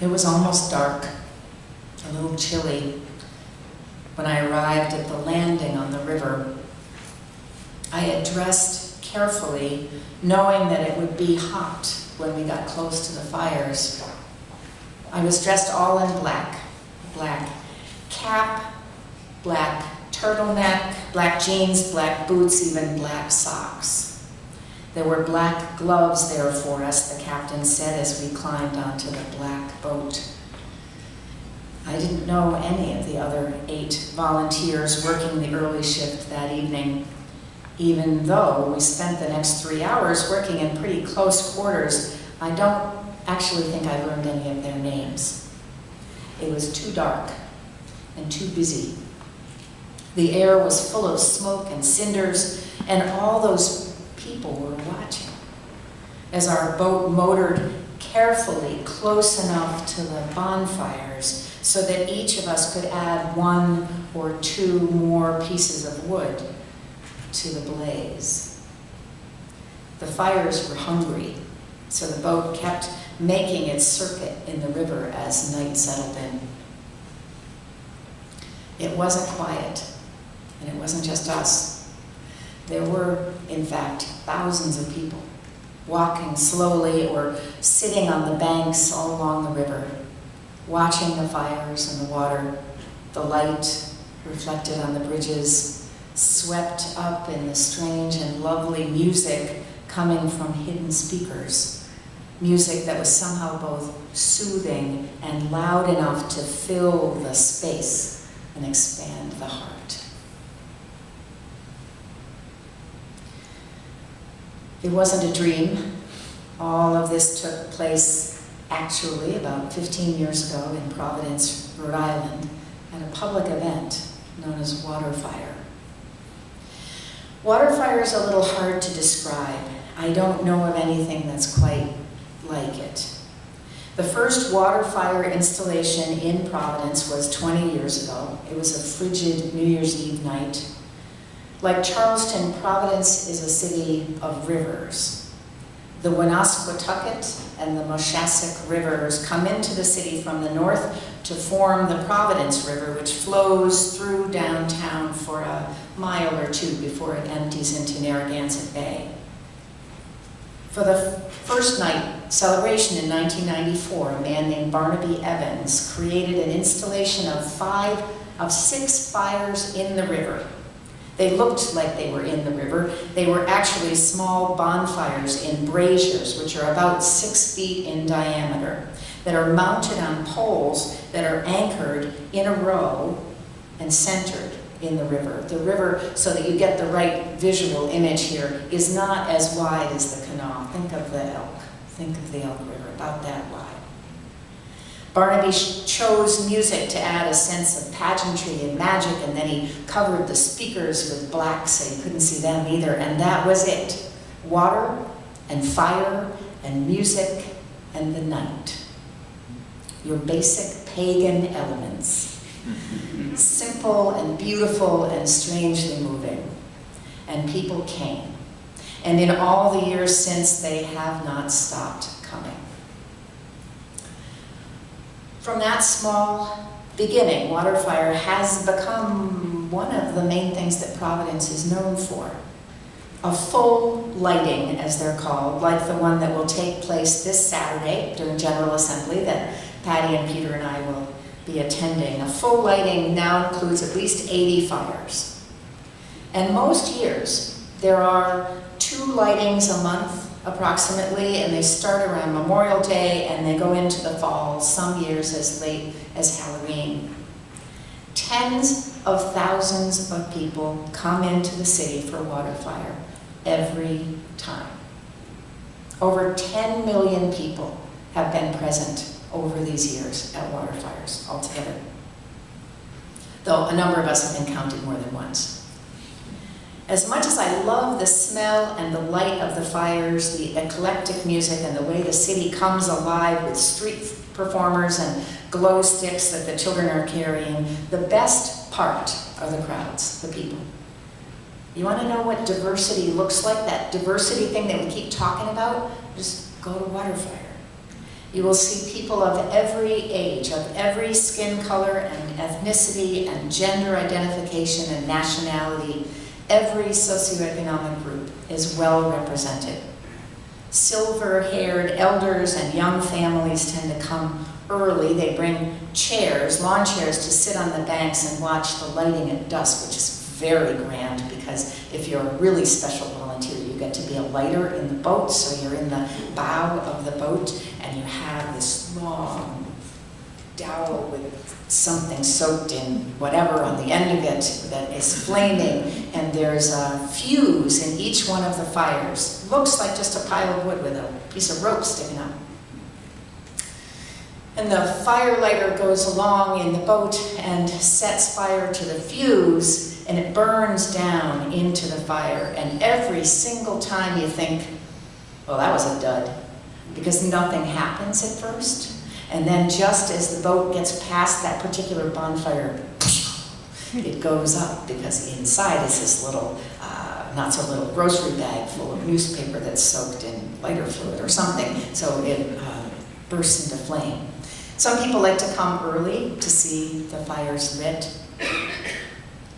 It was almost dark, a little chilly, when I arrived at the landing on the river. I had dressed carefully, knowing that it would be hot when we got close to the fires. I was dressed all in black cap, black turtleneck, black jeans, black boots, even black socks. There were black gloves there for us, the captain said as we climbed onto the black boat. I didn't know any of the other 8 volunteers working the early shift that evening, even though we spent the next 3 hours working in pretty close quarters. I don't actually think I learned any of their names. It was too dark and too busy. The air was full of smoke and cinders, and all those people were watching as our boat motored carefully close enough to the bonfires so that each of us could add 1 or 2 more pieces of wood to the blaze. The fires were hungry, so the boat kept making its circuit in the river as night settled in. It wasn't quiet, and it wasn't just us. There were, in fact, thousands of people walking slowly or sitting on the banks all along the river, watching the fires and the water, the light reflected on the bridges, swept up in the strange and lovely music coming from hidden speakers, music that was somehow both soothing and loud enough to fill the space and expand the heart. It wasn't a dream. All of this took place actually about 15 years ago in Providence, Rhode Island, at a public event known as Water Fire. Water fire is a little hard to describe. I don't know of anything that's quite like it. The first water fire installation in Providence was 20 years ago. It was a frigid New Year's Eve night. Like Charleston, Providence is a city of rivers. The Woonasquatucket and the Moshassuck rivers come into the city from the north to form the Providence River, which flows through downtown for a mile or 2 before it empties into Narragansett Bay. For the first night celebration in 1994, a man named Barnaby Evans created an installation of 6 fires in the river. They looked like they were in the river. They were actually small bonfires in braziers, which are about 6 feet in diameter, that are mounted on poles that are anchored in a row and centered in the river. The river, so that you get the right visual image here, is not as wide as the canal. Think of the Elk. Think of the Elk River, about that wide. Barnaby chose music to add a sense of pageantry and magic, and then he covered the speakers with black so you couldn't see them either, and that was it. Water and fire and music and the night. Your basic pagan elements. Simple and beautiful and strangely moving. And people came. And in all the years since, they have not stopped coming. From that small beginning, water fire has become one of the main things that Providence is known for. A full lighting, as they're called, like the one that will take place this Saturday during General Assembly that Patty and Peter and I will be attending. A full lighting now includes at least 80 fires. And most years, there are 2 lightings a month, approximately, and they start around Memorial Day and they go into the fall, some years as late as Halloween. Tens of thousands of people come into the city for water fire every time. Over 10 million people have been present over these years at water fires altogether, though a number of us have been counted more than once. As much as I love the smell and the light of the fires, the eclectic music, and the way the city comes alive with street performers and glow sticks that the children are carrying, the best part are the crowds, the people. You want to know what diversity looks like, that diversity thing that we keep talking about? Just go to water fire. You will see people of every age, of every skin color and ethnicity and gender identification and nationality. Every socioeconomic group is well represented. Silver-haired elders and young families tend to come early. They bring chairs, lawn chairs, to sit on the banks and watch the lighting at dusk, which is very grand, because if you're a really special volunteer, you get to be a lighter in the boat, so you're in the bow of the boat, and you have this long dowel with something soaked in whatever on the end of it that is flaming, and there's a fuse in each one of the fires. Looks like just a pile of wood with a piece of rope sticking up. And the firelighter goes along in the boat and sets fire to the fuse, and it burns down into the fire. And every single time you think, well, that was a dud, because nothing happens at first. And then just as the boat gets past that particular bonfire, it goes up, because inside is this little, not so little grocery bag full of newspaper that's soaked in lighter fluid or something. So it bursts into flame. Some people like to come early to see the fires lit.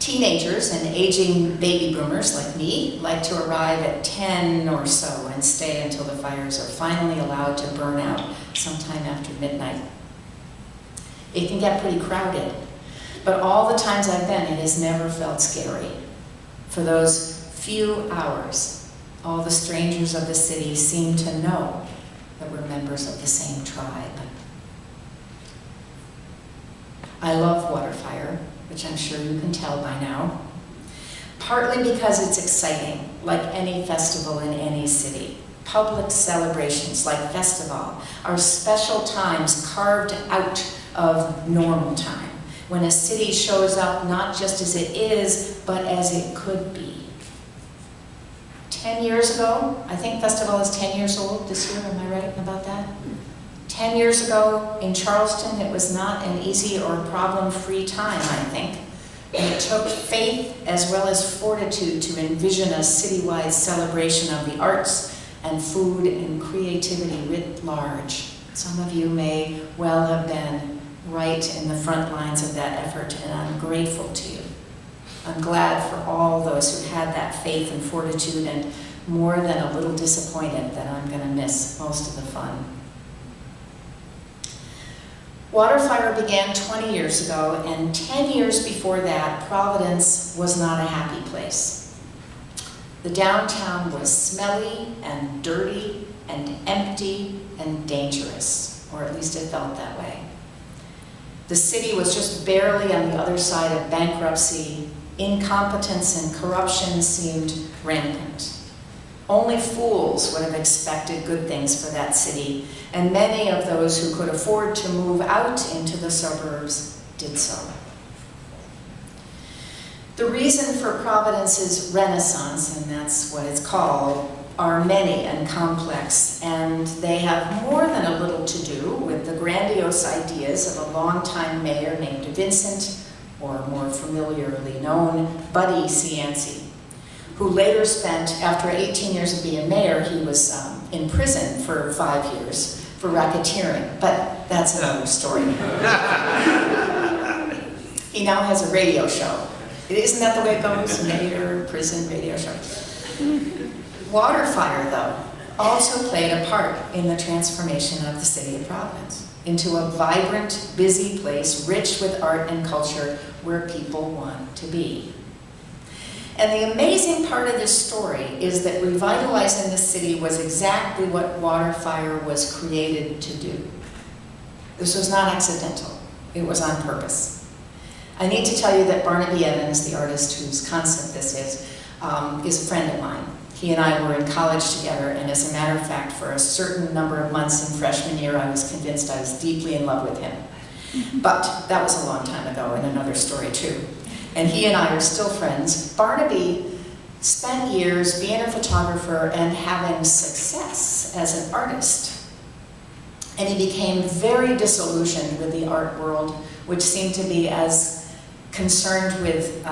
Teenagers and aging baby boomers like me like to arrive at 10 or so and stay until the fires are finally allowed to burn out sometime after midnight. It can get pretty crowded, but all the times I've been, it has never felt scary. For those few hours, all the strangers of the city seem to know that we're members of the same tribe. I love water fire, which I'm sure you can tell by now, partly because it's exciting, like any festival in any city. Public celebrations like festival are special times carved out of normal time, when a city shows up not just as it is, but as it could be. 10 years ago, I think festival is 10 years old this year, am I right about that? 10 years ago in Charleston, it was not an easy or problem-free time, I think. And it took faith as well as fortitude to envision a citywide celebration of the arts and food and creativity writ large. Some of you may well have been right in the front lines of that effort, and I'm grateful to you. I'm glad for all those who had that faith and fortitude, and more than a little disappointed that I'm going to miss most of the fun. Water fire began 20 years ago, and 10 years before that, Providence was not a happy place. The downtown was smelly and dirty and empty and dangerous, or at least it felt that way. The city was just barely on the other side of bankruptcy. Incompetence and corruption seemed rampant. Only fools would have expected good things for that city, and many of those who could afford to move out into the suburbs did so. The reason for Providence's renaissance, and that's what it's called, are many and complex, and they have more than a little to do with the grandiose ideas of a longtime mayor named Vincent, or more familiarly known, Buddy Cianci, who later spent, after 18 years of being mayor, he was in prison for 5 years for racketeering, but that's another story. He now has a radio show. Isn't that the way it goes? Mayor, prison, radio show. Water fire, though, also played a part in the transformation of the city of Providence into a vibrant, busy place rich with art and culture where people want to be. And the amazing part of this story is that revitalizing the city was exactly what water fire was created to do. This was not accidental. It was on purpose. I need to tell you that Barnaby Evans, the artist whose concept this is a friend of mine. He and I were in college together, and as a matter of fact, for a certain number of months in freshman year, I was convinced I was deeply in love with him. But that was a long time ago, and another story too. And he and I are still friends. Barnaby spent years being a photographer and having success as an artist. And he became very disillusioned with the art world, which seemed to be as concerned with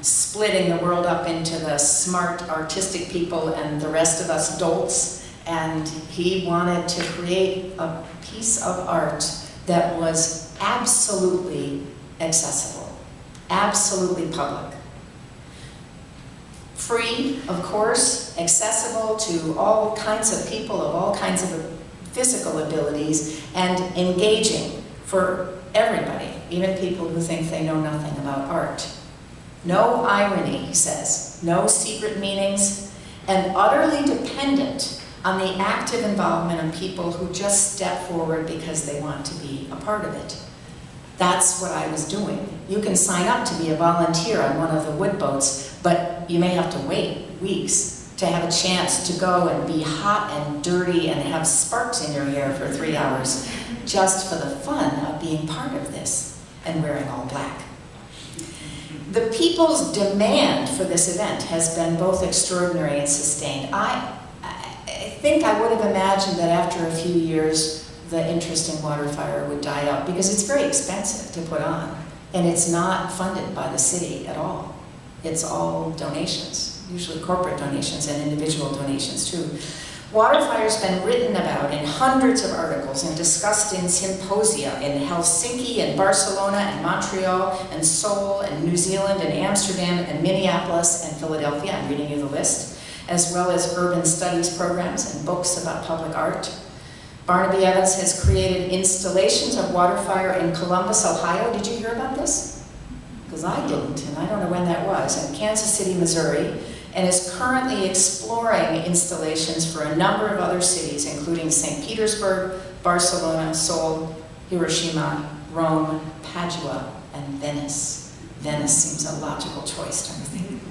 splitting the world up into the smart artistic people and the rest of us dolts And he wanted to create a piece of art that was absolutely accessible, absolutely public. Free, of course, accessible to all kinds of people of all kinds of physical abilities, and engaging for everybody, even people who think they know nothing about art. No irony, he says, no secret meanings, and utterly dependent on the active involvement of people who just step forward because they want to be a part of it. That's what I was doing. You can sign up to be a volunteer on one of the wood boats, but you may have to wait weeks to have a chance to go and be hot and dirty and have sparks in your hair for 3 hours, just for the fun of being part of this and wearing all black. The people's demand for this event has been both extraordinary and sustained. I think I would have imagined that after a few years, the interest in Waterfire would die out, because it's very expensive to put on, and it's not funded by the city at all. It's all donations, usually corporate donations and individual donations too. Waterfire's been written about in hundreds of articles and discussed in symposia in Helsinki and Barcelona and Montreal and Seoul and New Zealand and Amsterdam and Minneapolis and Philadelphia. I'm reading you the list, as well as urban studies programs and books about public art. Barnaby Evans has created installations of Waterfire in Columbus, Ohio. Did you hear about this? Because I didn't, and I don't know when that was. And Kansas City, Missouri, and is currently exploring installations for a number of other cities, including St. Petersburg, Barcelona, Seoul, Hiroshima, Rome, Padua, and Venice. Venice seems a logical choice, don't you think?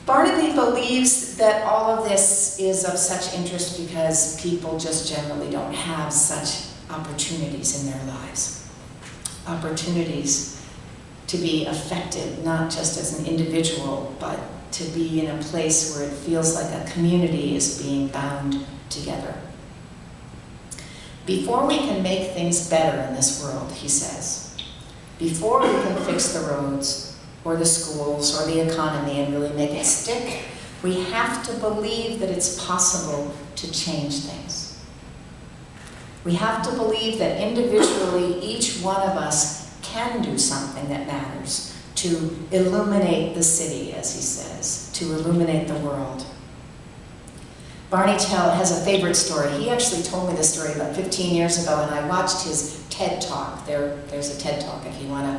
Barnaby believes that all of this is of such interest because people just generally don't have such opportunities in their lives. Opportunities to be affected, not just as an individual, but to be in a place where it feels like a community is being bound together. Before we can make things better in this world, he says, before we can fix the roads, or the schools, or the economy and really make it stick, we have to believe that it's possible to change things. We have to believe that individually, each one of us can do something that matters to illuminate the city, as he says, to illuminate the world. Barney has a favorite story. He actually told me this story about 15 years ago, and I watched his TED Talk. There's a TED Talk if you want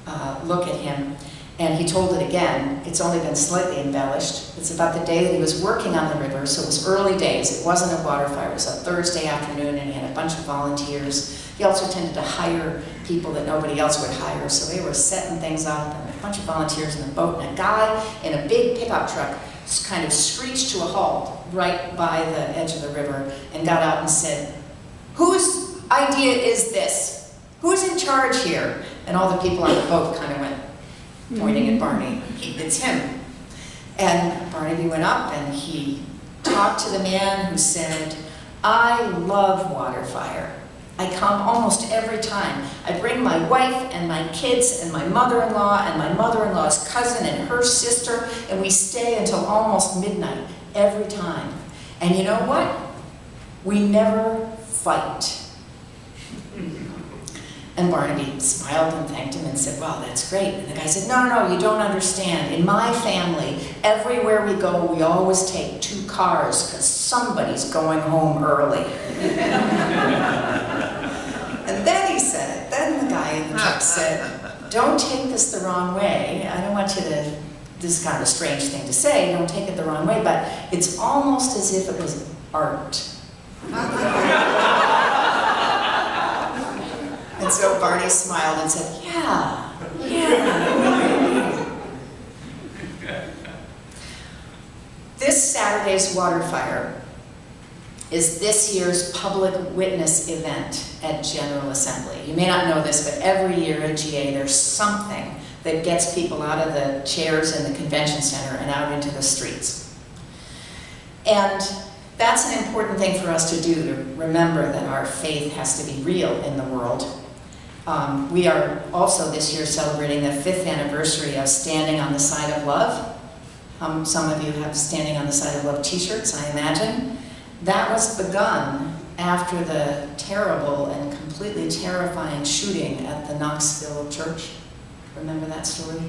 to look at him. And he told it again. It's only been slightly embellished. It's about the day that he was working on the river, so it was early days. It wasn't a Waterfire. It was a Thursday afternoon, and he had a bunch of volunteers. He also tended to hire people that nobody else would hire, so they were setting things up, and a bunch of volunteers in the boat, and a guy in a big pickup truck kind of screeched to a halt right by the edge of the river and got out and said, "Whose idea is this? Who's in charge here?" And all the people on the boat kind of went, pointing at Barney. It's him. And Barnaby went up and he talked to the man who said, "I love Waterfire. I come almost every time. I bring my wife and my kids and my mother-in-law and my mother-in-law's cousin and her sister, and we stay until almost midnight every time. And you know what? We never fight." And Barnaby smiled and thanked him and said, "Well, that's great." And the guy said, No, you don't understand. In my family, everywhere we go, we always take 2 cars because somebody's going home early." And then the guy in the truck said, "Don't take this the wrong way. I don't want you to, this is kind of a strange thing to say, don't take it the wrong way, but it's almost as if it was art." And so Barney smiled and said, yeah. This Saturday's Waterfire is this year's public witness event at General Assembly. You may not know this, but every year at GA there's something that gets people out of the chairs in the convention center and out into the streets. And that's an important thing for us to do, to remember that our faith has to be real in the world. We are also this year celebrating the 5th anniversary of Standing on the Side of Love. Some of you have Standing on the Side of Love t-shirts, I imagine. That was begun after the terrible and completely terrifying shooting at the Knoxville church. Remember that story?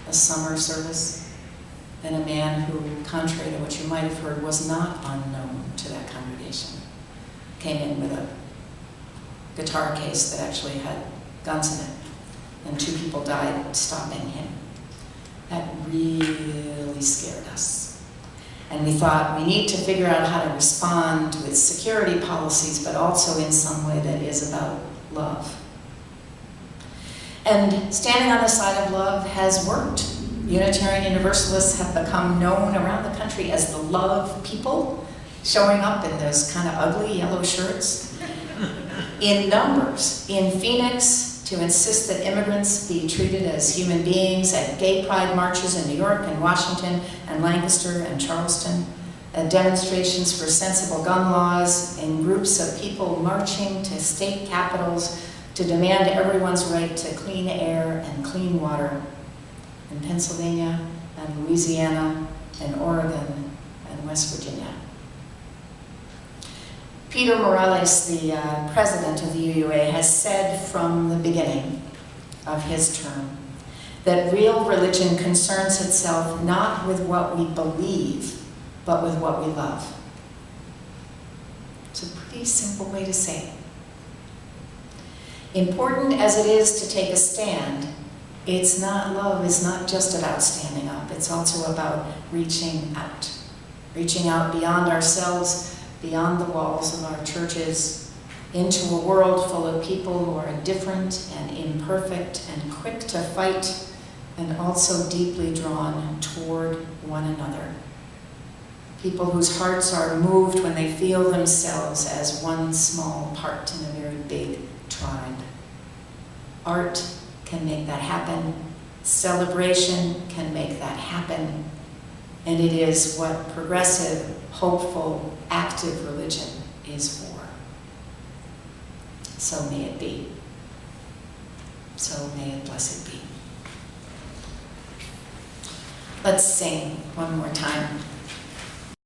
A summer service? And a man who, contrary to what you might have heard, was not unknown to that congregation, came in with a guitar case that actually had guns in it, and 2 people died stopping him. That really scared us. And we thought we need to figure out how to respond with security policies, but also in some way that is about love. And standing on the side of love has worked. Unitarian Universalists have become known around the country as the love people, showing up in those kind of ugly yellow shirts in numbers. In Phoenix, to insist that immigrants be treated as human beings, at gay pride marches in New York and Washington and Lancaster and Charleston, at demonstrations for sensible gun laws, in groups of people marching to state capitals to demand everyone's right to clean air and clean water, in Pennsylvania and Louisiana and Oregon and West Virginia. Peter Morales, the president of the UUA, has said from the beginning of his term that real religion concerns itself not with what we believe, but with what we love. It's a pretty simple way to say it. Important as it is to take a stand, love is not just about standing up, it's also about reaching out beyond ourselves, beyond the walls of our churches, into a world full of people who are different and imperfect and quick to fight and also deeply drawn toward one another. People whose hearts are moved when they feel themselves as one small part in a very big tribe. Art can make that happen. Celebration can make that happen. And it is what progressive, hopeful, active religion is for. So may it be. So may it blessed be. Let's sing one more time.